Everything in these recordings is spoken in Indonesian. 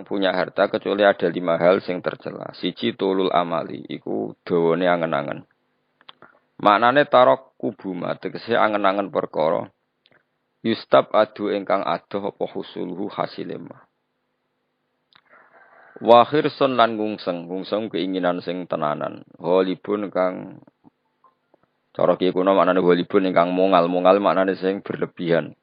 punya harta kecuali ada 5 hal sing tercela. Siji tulul amali, iku dawane angen-angen. Maknane tarok kubuma tegese angen-angen perkara. Yustab adu ingkang adoh apa husuluhu hasile mah. Wa khirsun lan ngungseng keinginan sing tenanan. Holibun kang cara ki kuno maknane holibun ingkang mongal maknane sing berlebihan.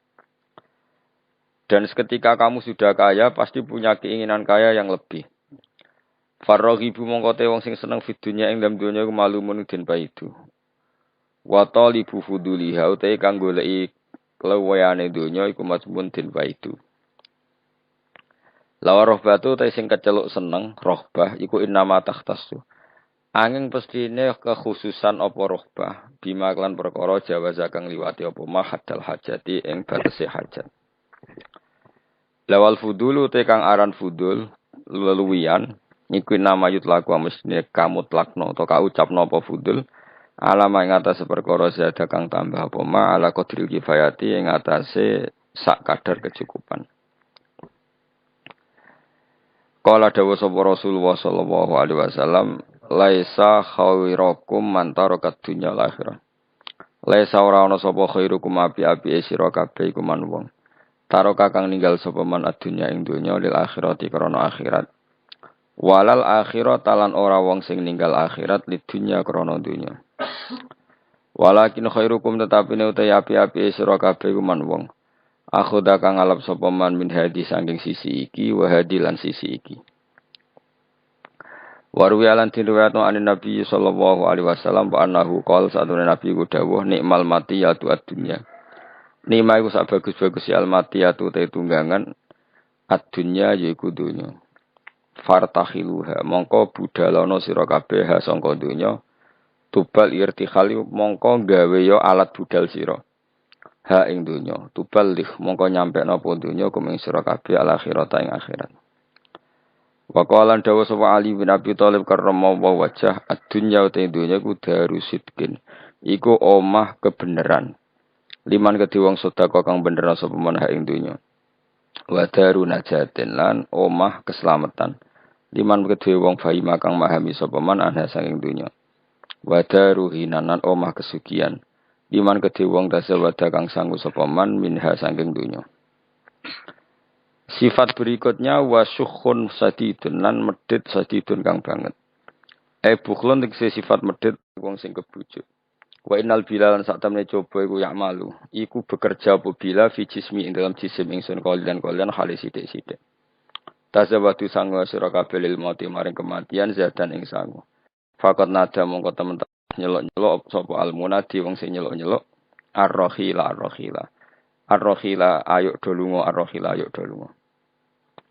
Dan seketika kamu sudah kaya, pasti punya keinginan kaya yang lebih. Farrohibu mongkote wong sing seneng fidunya ing dalam dunya iku malumun den baidu. Wa talibu fuduliha utai kang goleki kelewayane dunya iku mazmun den baidu. Lawa rohbatu utai sing keceluk seneng, rohbah iku innama takhtassu. Angin pestine kekhususan apa rohbah, bima klan perkara jawaza kang liwati apa mahadal hajati ing batese hajat. Lawal fudulu te kang aran fudul leluwian iku nama yutlaku mestine kamu tlakno atau ka ucapno apa fudul alama ing atase perkara zada kang tambah apa ma ala qadril kifayati ing atase sak kadar kecukupan. Qala dawu sapa Rasulullah sallallahu alaihi wasallam laisa khairakum man tarakat dunya akhirah. Laisa ora ana sapa khairukum api-api sira kabeh iku man wong taro kakang ninggal sapa man adunya ing donya lil akhirati krana akhirat. Walal akhirat talan ora wong sing ninggal akhirat lid dunya krana donya. Walakin khairukum tetapi ne uta api-api sira kabeh man wong. Akhoda kang ngalap sapa man min hadi saking sisi iki wa hadi lan sisi iki. Warwi alan tinriwayatno anin Nabi sallallahu alaihi wasallam wa annahu qala sadune Nabi ku dawuh nikmal mati ya tu ad-dunya. Nima iku sak bagus-bagus almatiyatu te tunggangan ad-dunya yaiku donya. Fartahiluha mongko budalana sira kabeh ha sangka donya. Tubal irtikhali mongko gawe yo alat budal sira. Ha ing donya. Tubal lih mongko nyampe napa donya kuming sira kabeh al akhirat ing akhirat. Wa qala dawu sapa Ali bin Abi Thalib karramallahu wajah ad-dunya te donya ku darusitkin. Iku omah kebenaran. Liman kedhi wong sedekah kang bener sapa manah ing donya. Wa daru najatin lan omah keselamatan. Liman kedhi wong fahima kang memahami sapa man ana saking donya. Wa daru hinanan omah kesugihan. Liman kedhi wong tasawada kang sanggu sapa man minha saking donya. Sifat berikutnya wasyukhun sadidun lan medhit sadidun kang banget. Bukhlun tegese sifat medhit wong sing kebujuk. Wa innal bilalan sak temne coba iku yak malu. Iku bekerja apa bila fi jismi ing dalam jisim ingsun kalian hale sithik-sithik. Tazawadu sanggo sira kabeh lil mati maring kematian zadan ing sangu. Faqat nada mongko temen-temen nyeluk-nyeluk sapa almunadi wong sing nyeluk-nyeluk ar-rahila. Ar-rahila ayo do lunga ar-rahila ayo do lunga.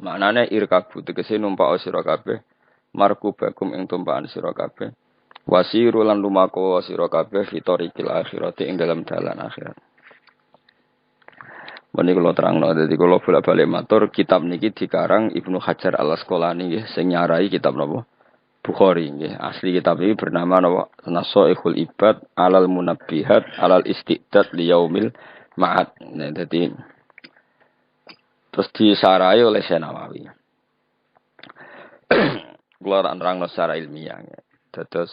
Maknane irkabu tegese numpak sira kabeh markubakum ing tumpakan sira kabeh. Wasiru lan lumako sira kabeh fitorikil akhirati ing dalam dalan akhirat. Menika kula terangno dadi kula bolak-balik matur kitab niki dikarang Ibnu Hajar Al-Asqalani nggih sing nyarai kitab napa Bukhari nggih. Asli kitab iki bernama napa Nasaihul Ibad alal Munabbihat alal Istidad li Yaumil Ma'ad. Nah dadi terus disarai oleh Senawawi. Kula terangno secara ilmiah nggih. Dados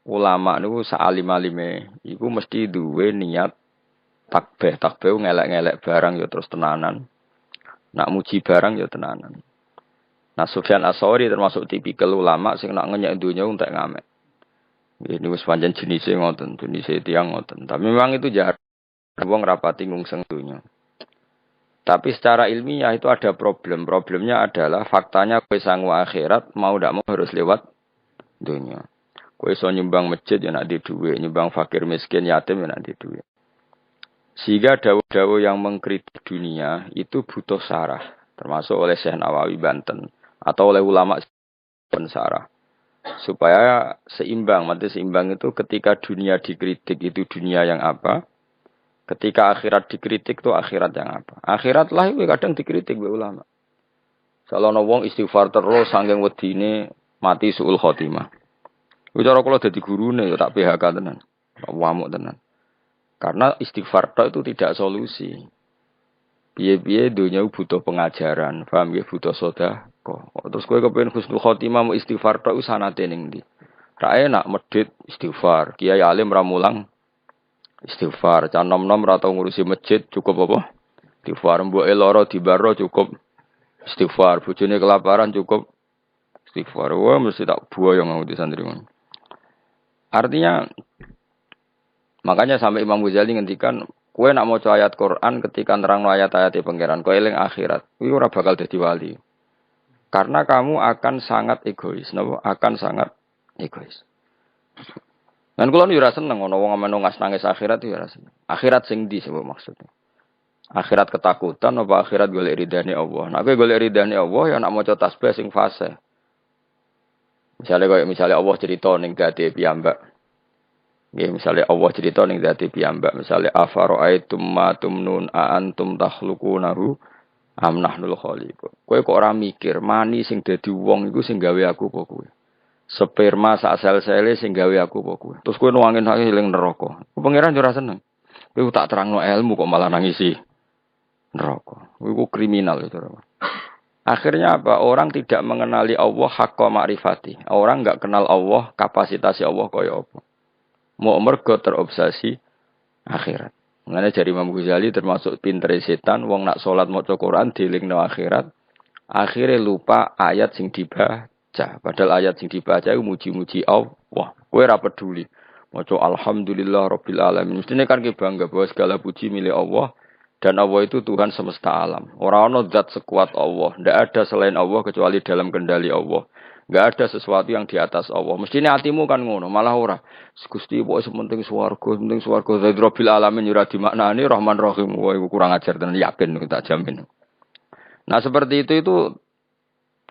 ulama niku saalim-alime iku mesti duwe niat takbih ngelek-ngelek barang ya terus tenanan. Nak muji barang ya tenanan. Nah Sufyan Ats-Tsauri termasuk tipikal ulama sing nak ngenyek donya entek ngamek. Ini wis pancen jenise ngoten, jenise tiyang ngoten. Tapi memang itu jahat wong rapati ngungseng donya. Tapi secara ilmiah itu ada problem. Problemnya adalah faktanya kowe sangu akhirat mau ndak mau harus lewat dunia. Kowe iso nyumbang masjid ya nak di dhuwit, nyumbang fakir miskin yatim ya nak di dhuwit. Sehingga dawuh-dawuh yang mengkritik dunia itu butuh sarah, termasuk oleh Syekh Nawawi Banten atau oleh ulama pensarah. Supaya seimbang, mati seimbang itu ketika dunia dikritik itu dunia yang apa? Ketika akhirat dikritik itu akhirat yang apa? Akhirat lah itu kadang dikritik oleh ulama. Salahna wong istighfar terus saking wedine mati suul khotimah. Bicara kalau jadi gurune ya tak PHK tenan. Wamuk tenan. Karena istighfar itu tidak solusi. Piye-piye dunia butuh pengajaran, paham ya butuh sedekah. Terus kowe kepen husnul khotimah mau istighfar tok sanate ning ndi? Ra enak medhit istighfar, kiai alim ra mulang istighfar, can nom-nom ra tau ngurusi masjid cukup apa? Istighfar, mbuke lara dibaro cukup istighfar, bojone kelaparan cukup istighfar. Wah mesti tak buaya ngau di santri. Artinya makanya sampai Imam Ghazali ngendikan kowe nak maca ayat Quran ketika nerangno ayat-ayat pangeran, kowe eling akhirat, kuwi ora bakal dadi wali. Karena kamu akan sangat egois, napa? Akan sangat egois. Dan kula ora seneng ana wong ameno nangis akhirat ya ora seneng. Akhirat sing ndi sebab maksudnya? Akhirat ketakutan apa akhirat golek ridane Allah? Nek kowe golek ridane Allah ya nak maca tasbih sing fase. Misalnya Allah cerita ning dadi piyambak. Nggih, misale Allah cerita ning dadi piyambak, misale afara'aitum ma tumnun a antum takhluqunahu am nahnul khaliqun. Kowe kok ora mikir mani sing dadi wong iku sing gawe aku apa kowe? Sperma sak sel-sele sing gawe aku apa kowe? Terus kowe nuangin hak eling neraka. Pangeran ora seneng. Kowe tak terangno ilmu kok malah nangisi neraka. Iku kriminal itu. Akhirnya apa? Orang tidak mengenali Allah haqqa ma'rifati. Orang enggak kenal Allah, kapasitas Allah kaya apa. Mau mergo terobsesi akhirat. Mengenai dari Imam Ghazali termasuk pintere setan, wong nak sholat maca Quran dilingno akhirat, akhirnya lupa ayat sing dibaca. Padahal ayat sing dibaca itu muji-muji Allah. Kowe ora peduli. Maca alhamdulillah rabbil alamin. Mestine kan ki bangga bahwa segala puji milik Allah dan Allah itu Tuhan semesta alam. Ora ana zat sekuat Allah, ndak ada selain Allah kecuali dalam kendali Allah. Enggak ada sesuatu yang di atas Allah. Mestine hatimu kan ngono, malah ora. Gusti pokoke sementing swarga dari Rabbil alamin ora dimaknani Rahman Rahim. Wah, iku kurang ajar tenan yakin tak jamin. Nah, seperti itu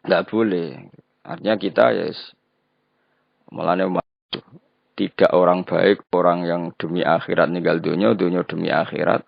enggak boleh. Artinya kita ya mulane tidak orang baik, orang yang demi akhirat ninggal dunia demi akhirat.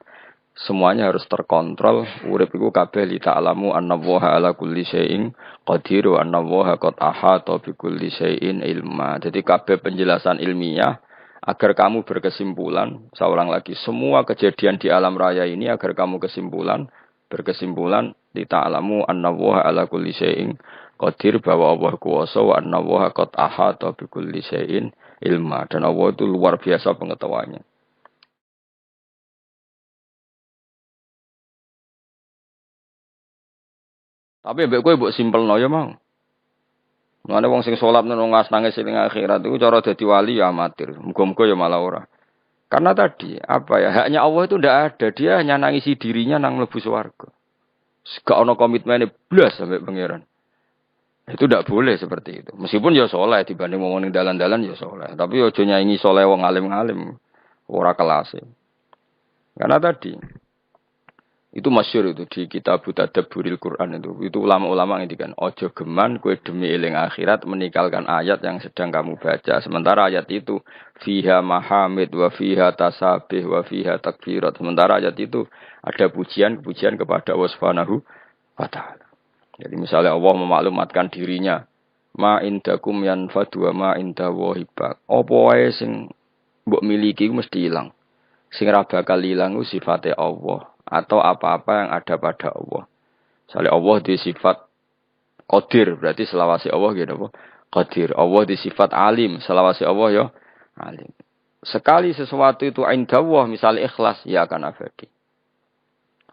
Semuanya harus terkontrol. Urip iku kabeh li ta'lamu annallaha ala kulli syai'in qadir wa annallaha qad ahata bi kulli syai'in ilma. Jadi kabeh penjelasan ilmiah agar kamu berkesimpulan, saya ulang lagi, semua kejadian di alam raya ini agar kamu berkesimpulan li ta'lamu annallaha ala kulli syai'in qadir, bahwa Allah kuwasa wa annallaha qad ahata bi kulli syai'in ilma, dan Allah itu luar biasa pengetahuannya. Tapi mbek kowe mbok simpelno ya mau. Mane wong sing salat nang nangis ning akhirat iku cara dadi wali ya amatir. Muga-muga ya malah ora. Karena tadi apa ya, haknya Allah itu ndak ada. Dia hanya nangisi dirinya nang mlebu swarga. Gak ono komitmene blas sampai pangeran. Itu ndak boleh seperti itu. Meskipun ya saleh dibanding wong ning dalan-dalan ya saleh, tapi aja nyaingi saleh wong alim-alim. Ora kelas. Karena tadi itu masyhur itu di kitab Tadabburil Quran itu ulama-ulama ngendikan ojo geman kowe demi eling akhirat meninggalkan ayat yang sedang kamu baca, sementara ayat itu fiha mahamid wa fiha tasabih wa fiha takbirat, sementara ayat itu ada pujian-pujian kepada Allah Subhanahu wa taala. Jadi misalnya Allah memaklumatkan dirinya ma indakum yanfadu wa ma inda wahibak, apa wae sing mbok miliki mesti ilang, sing ra bakal ilang sifate Allah atau apa-apa yang ada pada Allah. Misalnya Allah di sifat qadir, berarti selawase Allah gitu apa? Qadir. Allah di sifat alim, selawase Allah ya alim. Sekali sesuatu itu inda Allah, misalnya ikhlas, ya akan abadi.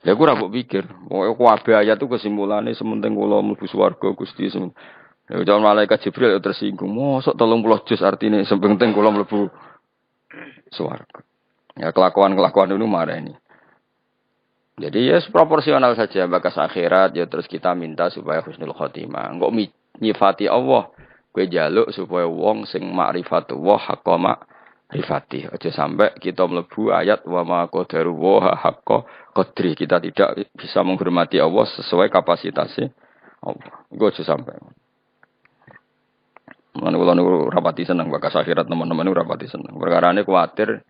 Ya aku ora mbok pikir, pokoke kabeh ayat itu kesimpulannya sementing kula mlebu swarga Gusti semen. Ya jangan malaikat Jibril tersinggung. Mosok 30 juz artine sementing kula mlebu swarga. Ya kelakuan-kelakuan itu marah ini. Jadi ya proporsional saja bakas akhirat ya, terus kita minta supaya husnul khotimah. Engko nyifati Allah, kowe njaluk supaya wong sing ma'rifatullah haqqa ma'rifati. Aja sampai kita mlebu ayat wa ma qadaru wa haqqa qadri. Kita tidak bisa menghormati Allah sesuai kapasitasnya Allah. Iku aja sampai. Mun kula niku rapati seneng bakas akhirat, teman-teman niku rapati seneng. Perkarane kuwatir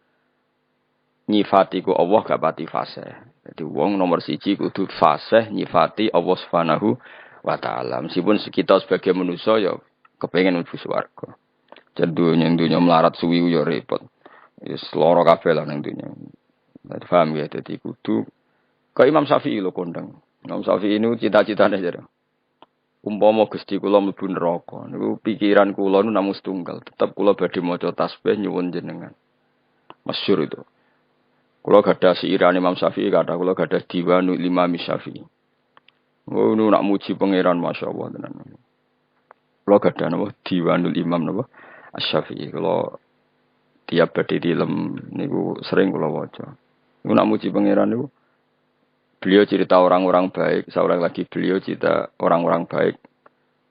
nyifati ku Allah gak pati fase. Jadi wong nomor 1 kudu fase nyifati Allah Subhanahu wa taala. Meskipun kita sebagai manusia ya kepengin mlebu swarga. Dunya melarat suwi ya repot. Wis lara kabeh lah ning dunya. Dadi paham ya, dadi kudu Kok Imam Syafi'i lho kondang. Imam Syafi'i ini cita-citane jare. Umpama Gusti kula mlebu neraka niku pikiran kula nu namung setunggal, tetep kula badhe maca tasbih nyuwun jenengan. Masyhur itu. Kula gadah siiran Imam Syafi'i, kata kula gadah Diwanul Imam Syafi'i. Oh nu nak muji pangeran masyaallah tenan. Kula gadah napa Diwanul Imam napa Asy-Syafi'i. Kula tiap badhe dilem niku sering kula waca. Niku nak muji pangeran niku beliau cerita orang-orang baik, seorang lagi beliau cerita orang-orang baik.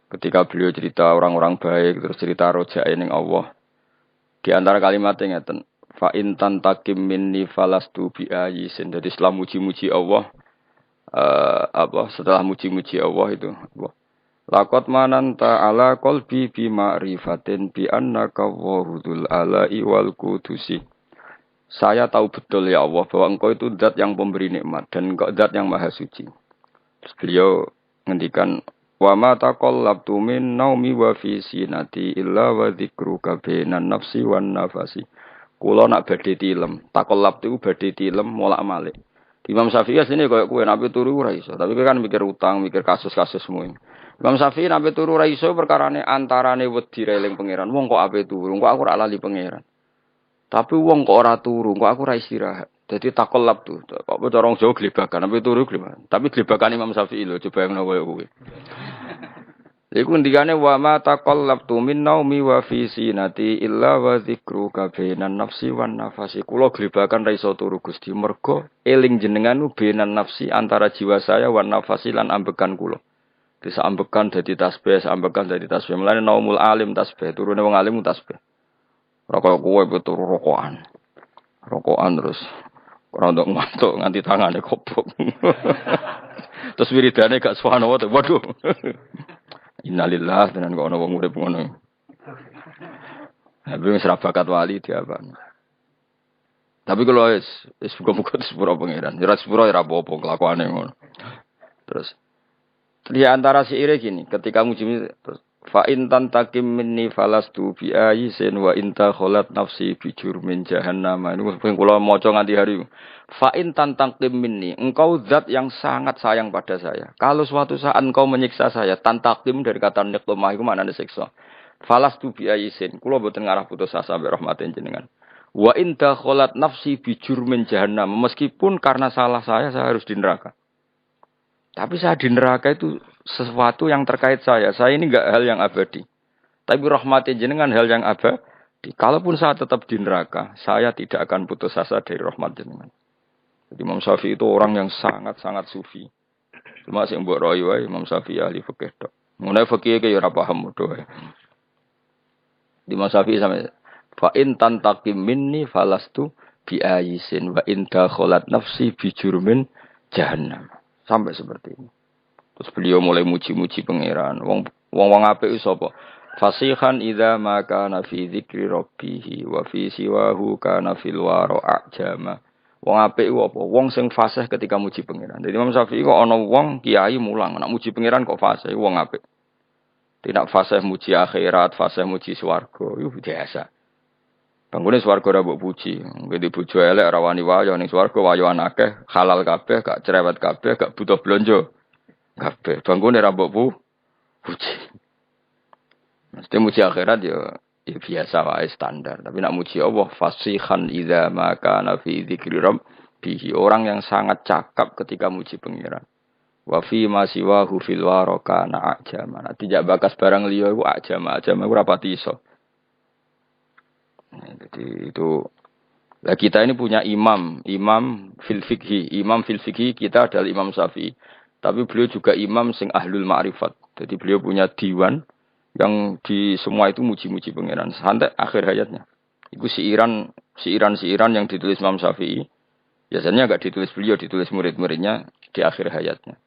Ketika beliau cerita orang-orang baik, terus cerita rojae ning Allah. Di antara kalimatnya ngeten, fa in tantakim minni falastu bi ayyisin. Jadi setelah muji-muji Allah, setelah muji-muji Allah itu, laqad mananta ala qalbi bi ma'rifatin bi annaka wahudul ala'i wal qudusi. Saya tahu betul ya Allah bahwa engkau itu zat yang pemberi nikmat dan engkau zat yang maha suci. Terus beliau ngendikan wa ma taqallabtu min naumi wa fi sinati illa wa dzikruka bainan nafsi wan nafasi. Kula nak badhe tilem, taqallabtu badhe tilem molak-malik. Imam Syafi'i asline koyo kowe nabi turu ora iso, tapi kowe kan mikir utang, mikir kasus-kasus semua. Imam Syafi'i nabi turu ora iso perkarane antarane wedi eling pangeran. Wong kok ape turu, kok aku ora lali pangeran. Tapi wong kok ora turu, kok aku ora istirahat. Jadi takolab tuh. Kok cara wong Jawa glebakan, tapi turu glebakan. Tapi glebakan Imam Syafi'i lho, coba yang koyo kuwi. Iku ndikane wa ma taqallabtu min naumi wa fi sinati illa wa dzikruka bainan nafsi wan nafasi. Kula glebakan ra iso turu Gusti mergo eling jenengan nu bainan nafsi antara jiwa saya wan nafasi lan ambekan kula. Bisa ambekan dadi tasbih, ambekan dadi tasbih. Mulane naumul alim tasbih, turune wong alim tasbih. Rokok kowe betul rokokan. Rokokan terus rontok ngantuk nganti tangane kopok. Terus wiridane gak subhanallah. Waduh. Innalillah tenan kok ana wong urip ngono. Tapi wis ra bakat wali diapan. Tapi kalau wis muga-muga sepuro pangeran. Ya sepuro ya apa-apa kelakuane ngono. Terus di antara syair gini, ketika muji terus fa in tantakim minni falastu bi ayyin wa inta kholat nafsi bi jurmin jahannam. Ini sing kula maca nganti hari. Fa in tantakim minni, engkau zat yang sangat sayang pada saya. Kalau suatu saat engkau menyiksa saya, tantakim dari kata niqmah iku maknane siksa. Falastu bi ayyin, kula boten ngarah putus asa mbek rahmatin jenengan. Wa inta kholat nafsi bi jurmin jahannam. Meskipun karena salah saya harus di neraka. Tapi saya di neraka itu sesuatu yang terkait saya. Saya ini enggak hal yang abadi. Tapi rahmatin jenengan hal yang abadi. Kalaupun saya tetap di neraka, saya tidak akan putus asa dari rahmat jenengan. Jadi Imam Syafi'i itu orang yang sangat-sangat sufi. Cuma sing mbok roy wae Imam Syafi'i ahli fikih tok. Mulai fikih ke ya ora paham modho wae. Di Imam Syafi'i sampe fa in tantaqim minni falastu bi ayyin wa in dakhalat nafsi bi jurmin jahannam. Sampai seperti ini. Terus beliau mulai muji-muji pangeran. Wong apik sapa? Fasihan idza ma kana fi dzikri rabbih wa fi siwahu kana fil wara ajama. Wong apik apa? Wong sing fasih ketika muji pangeran. Jadi Imam Syafi'i kok ana wong kiai mulang nak muji pangeran kok fasih wong apik. Tidak fasih muji akhirat, fasih muji swarga, itu biasa. Bangunnya swarga ora mbok puji. Ngene bojo elek ora wani wayo ning swarga wayoan akeh, halal kabeh, gak cerewet kabeh, gak butuh blonjo. Kabeh. Bangunnya ora mbok puji. Mesti muji akhirat ya biasa wae standar. Tapi nak muji Allah fasihan idza ma kana fi dzikri rabbih. Orang yang sangat cakap ketika muji pangeran. Wa fi ma siwahu fil waraka na ajama. Tidak bakas barang liya iku ajama ora pati iso. Jadi itu lah kita ini punya imam fil fikhi kita adalah Imam Syafi'i. Tapi beliau juga imam sing ahlul ma'rifat. Jadi beliau punya diwan yang di semua itu muji-muji pangeran sampai akhir hayatnya. Itu siiran yang ditulis Imam Syafi'i. Biasanya enggak ditulis beliau, ditulis murid-muridnya di akhir hayatnya.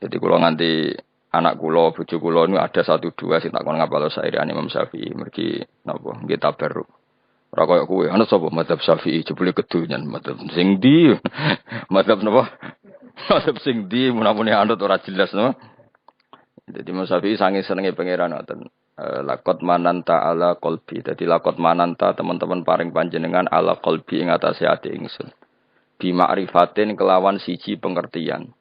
Jadi kalau nanti anak kula, bojo kula nu ada 1-2 sing takon ngapal syairane Imam Syafi'i mergi napa nggih tabarruk. Ora kaya kowe, ana sapa mazhab Syafi'i jebule kedunyan mazhab sing ndi? Mazhab napa? Mazhab sing ndi menapune anut ora jelas no. Jadi Imam Syafi'i sange senenge pangeran ngoten. Laqad mananta ala qalbi. Dadi laqad mananta teman-teman paring panjenengan ala qalbi ing atase ati ingsun. bi ma'rifatin kelawan siji pengertian.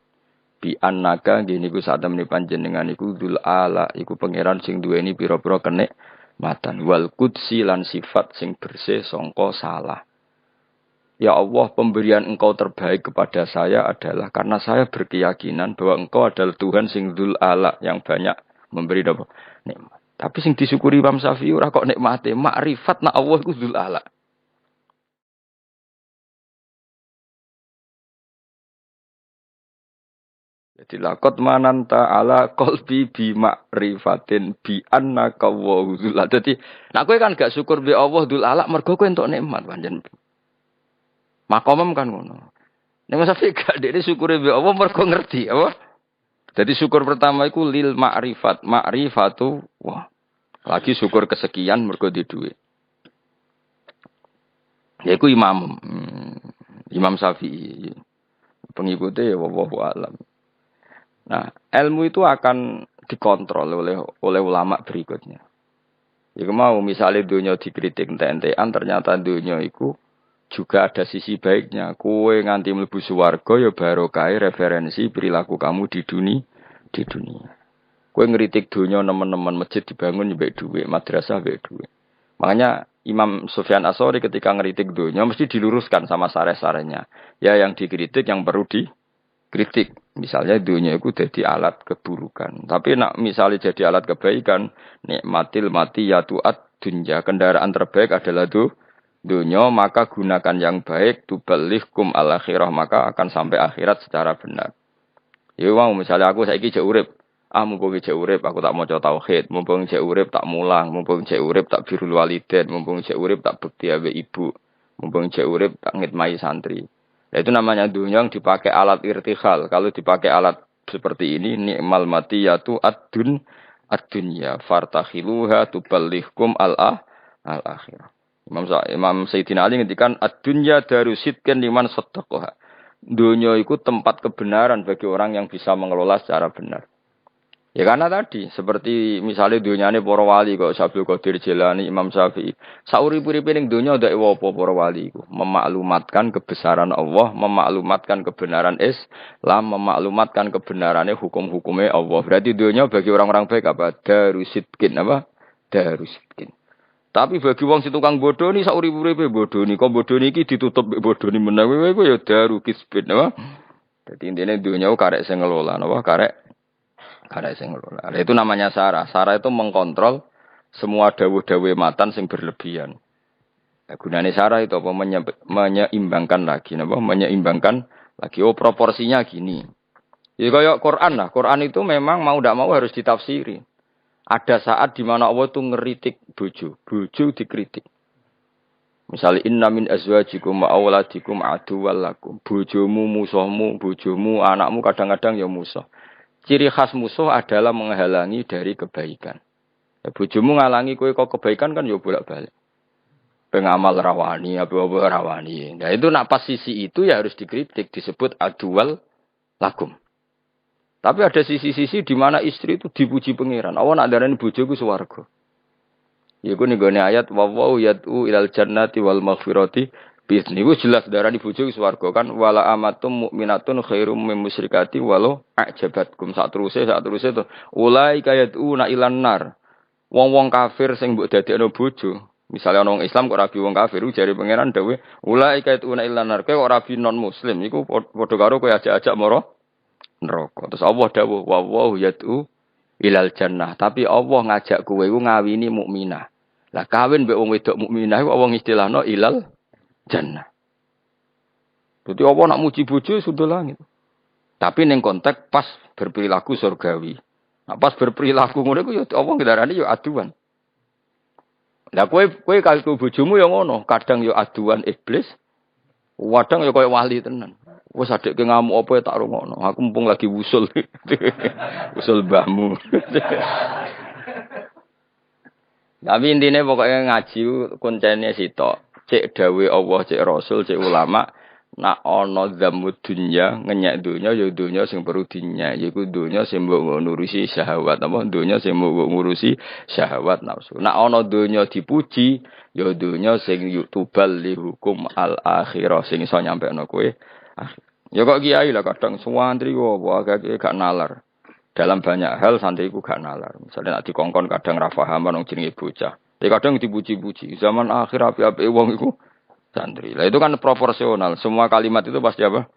Bi annaka ngene iku sak temene panjenengan iku dzul ala iku pangeran sing duweni pira-pira kenikmatan wal qudsi lan sifat sing bersih sangka salah. Ya Allah, pemberian engkau terbaik kepada saya adalah karena saya berkeyakinan bahwa engkau adalah Tuhan sing dzul ala yang banyak memberi nikmat. Tapi sing disyukuri Imam Syafi'i ora kok nikmate, makrifat nak Allah iku dzul ala. Jadi lakot mananta ala qalbi bi ma'rifatin bi annaka wa dzul ala. Dadi nak kowe kan gak syukur be Allah dzul ala mergo kowe entuk nikmat pancen. Makomem kan ngono. Nek Mas Syafi'i gak dekne syukure be Allah mergo ngerti apa? Jadi syukur pertama iku lil ma'rifat. Ma'rifatu wah. Lagi syukur kesekian mergo di dhuwit. Yaiku Imam Syafi'i. Pengikutnya ya wallahu alam. Nah, ilmu itu akan dikontrol oleh ulama berikutnya. Jika mau misalnya dunia dikritik ente-entean ternyata dunia itu juga ada sisi baiknya. Kowe nganti mlebu swarga ya barokah referensi perilaku kamu di dunia. Kowe ngritik dunia nemen-nemen masjid dibangun mbek dhuwit, madrasah mbek dhuwit. Makanya Imam Sufyan Ats-Tsauri ketika ngritik dunia mesti diluruskan sama sare-sarenya. Ya yang dikritik yang perlu dikritik. Misalnya dunia itu jadi alat keburukan. Tapi nak misalnya jadi alat kebaikan, nikmatil matiyatuat dunya. Kendaraan terbaik adalah dunia, maka gunakan yang baik, tuballighkum al-akhirah, maka akan sampai akhirat secara benar. Ya mau misalnya aku saiki jek urip, mumpung jek urip aku tak maca tauhid, mumpung jek urip tak mulang, mumpung jek urip tak birrul walidain, mumpung jek urip tak bekti ambek ibu, mumpung jek urip tak ngitmai santri. Nah, itu namanya dunia yang dipakai alat irtikhal. Kalau dipakai alat seperti ini, ni'mal matiyatu ad-dunya fartakhiluha tuballighkum al-akhirah. Imam Sayyidina Ali ngendikan ad-dunya darusidkan liman saddaqaha. Dunia itu tempat kebenaran bagi orang yang bisa mengelola secara benar. Ya karena tadi seperti misalnya dunyane para wali kok Abdul Qadir Jilani, Imam Syafi'i. Sauri-uripe ning dunya ndak apa para wali iku, memaklumatkan kebesaran Allah, memaklumatkan kebenaran Islam, memaklumatkan kebenarane hukum-hukume Allah. Berarti dunya bagi orang-orang baik apa? Darusidkin apa? Darusidkin. Tapi bagi wong sing tukang bodoni sauri-uripe bodoni, kok bodoni iki ditutup mbek bodoni menawa kowe ya daru kisbin apa? Dadi intine dunya karek sing ngelola napa karek sing ngelola. Itu namanya Sarah. Sarah itu mengkontrol semua dawuh-dawuh matan sing berlebihan. Nah, gunane Sarah itu apa? Menyeimbangkan lagi, napa? Menyeimbangkan lagi. Oh, proporsinya gini. Ya kayak Quran lah. Quran itu memang mau ndak mau harus ditafsiri. Ada saat di mana Allah itu ngeritik bojo dikritik. Misalnya inna min azwajikum wa auladikum aduwwal lakum. Bojomu musuhmu, bojomu anakmu kadang-kadang ya musuh. Ciri khas musuh adalah menghalangi dari kebaikan. Ya, bojomu ngalangi kowe kok kebaikan kan ya bolak-balik. Pengamal rawani, apa-apa rawani. Nah itu nak pas sisi itu ya harus dikritik, disebut aduwal lakum. Tapi ada sisi-sisi di mana istri itu dipuji pangeran. Allah nak darani bojoku swarga. Iku ning gone ayat wa yad'u ilal jannati wal maghfirati bisni. Iku jelas darani bojoku swarga kan wala amatum mukminatun khairum min musyrikati walau ajabatkum sak teruse to. Ulai kayatuna ilan nar. Wong-wong kafir sing mbok dadekno bojo. Misale ana wong Islam kok rabi wong kafir jare pangeran dawuh ulai kayatuna ilan nar. Kowe kok rabi non muslim iku padha karo kowe ajak-ajak moro neraka. Terus Allah dawuh wa yad'u ilal jannah. Tapi Allah ngajak kowe iku ngawini mukminah. Lah kawin mbek wong wedok mukminah iku wong istilahno ilal jannah. Jadi Allah nak muji bojo sudah langit. Tapi ning konteks pas berperilaku surgawi. Nah, pas berperilaku ngono iku ya Allah ngendarani ya aduan. Lah kowe kalau bojomu ya ngono, kadang ya aduan iblis, kadang ya koyo wali tenan. Wes adekke ngamuk apa tak rungokno. Aku mumpung lagi wusul. Usul mbahmu. Tapi intine pokoknya ngaji kuncene sitok. Cek dawe Allah, cek Rasul, cek ulama Nak ana zamud dunya ngenyek dunya ya dunya sing perlu dinyek yaiku dunya sing mbok ngurusi syahwat apa dunya sing mbok ngurusi syahwat nafsu. Nak ana dunya dipuji ya dunya sing yutubal li hukum al akhirah sing iso nyampekno kowe. Ya kok kiai lah kadang suwantri agak gak nalar. Dalam banyak hal santriku gak nalar. Misalnya nak dikongkon kadang ra paham nang jenenge bocah. Tapi kadang dipuji-puji. Zaman akhir api-api wong iku santri. Lah itu kan proporsional. Semua kalimat itu pasti apa?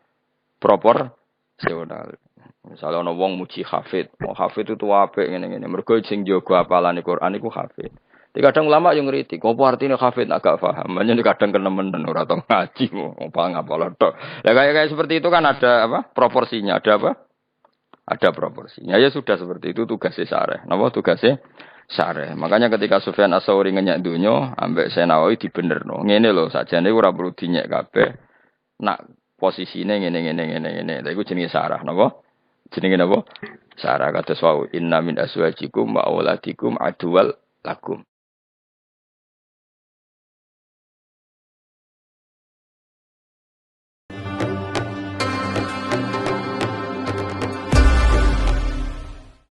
Proporsional. Misalnya ana wong muji hafid. Wong hafid itu apik ngene-ngene. Mergo sing jaga hafalane Quran iku hafid. Tapi kadang ulama yang ngritik, apa artine hafid agak paham. Makanya kadang kenemenen ora tau ngaji kok ngapal tok. Lah kayak seperti itu kan ada apa? Proporsinya, ada apa? Ada proporsinya. Ya sudah seperti itu tugasnya syareh. Napa tugasnya syareh. Makanya ketika Sufyan Ats-Tsauri ngenyak dunyo, ambek Senawawi dibenerno. Ngene lho, sajane ora perlu dinyek kabeh. Nak posisine ngene. Lha iku jenenge syarah, napa? Jenenge napa? Syarah kados wau inna min azwajikum wa auladikum aduwal lakum.